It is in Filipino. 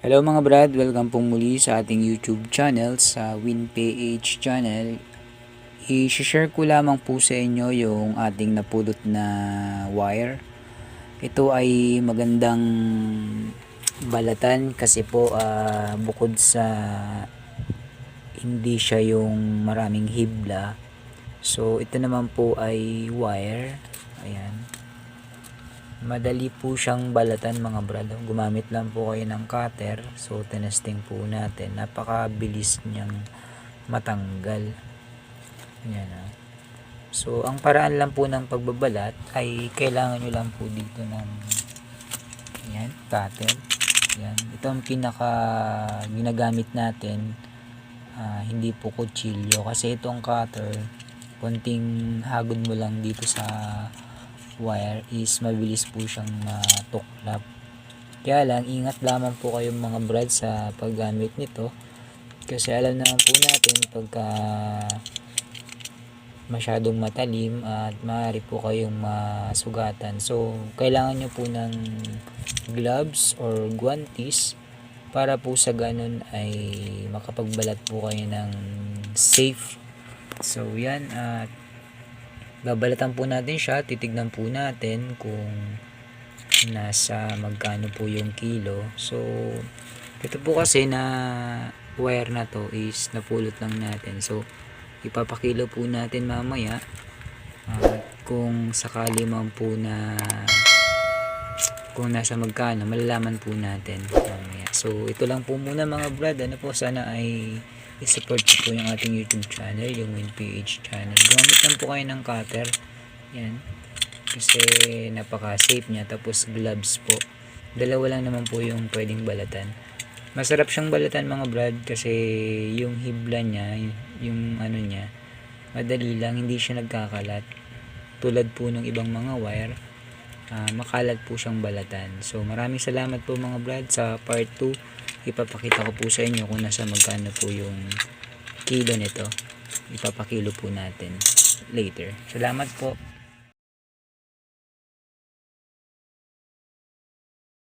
Hello mga brad, welcome po muli sa ating YouTube channel, sa WinPH channel. I-share ko lamang po sa inyo yung ating napulot na wire. Ito ay magandang balatan kasi po bukod sa hindi siya yung maraming hibla. So ito naman po ay wire. Ayan. Madali po siyang balatan mga brad. Gumamit lang po kayo ng cutter. So tinesting po natin. Napakabilis niyang matanggal. Yan ha. So ang paraan lang po ng pagbabalat ay kailangan nyo lang po dito ng yan, cutter. Yan. Ito ang pinaka ginagamit natin. Hindi po kutsilyo kasi itong cutter konting hagod mo lang dito sa wire is mabilis po siyang matuklap. Kaya lang ingat lamang po kayong mga brad sa paggamit nito kasi alam naman po natin pagka masyadong matalim at maaari po kayong masugatan. So kailangan nyo po ng gloves or guantes para po sa ganun ay makapagbalat po kayo ng safe. So yan, at babalatan po natin siya, titignan po natin kung nasa magkano po yung kilo. So ito po kasi na wire na to is napulot lang natin, so ipapakilo po natin mamaya kung sakali man po na kung nasa magkano, malalaman po natin mamaya. So ito lang po muna mga brad. Ano po, sana ay i-support po yung ating YouTube channel, yung WinPH channel. Gumamit lang po kayo ng cutter. Yan. Kasi napaka-safe niya. Tapos gloves po. Dalawa lang naman po yung pwedeng balatan. Masarap siyang balatan mga brad kasi yung hibla niya, yung ano niya, madali lang, hindi siya nagkakalat. Tulad po ng ibang mga wire, makalat po siyang balatan. So maraming salamat po mga brad. Sa part 2 ipapakita ko po sa inyo kung nasa magkano po yung kilo nito. Ipapakilo po natin later. Salamat po.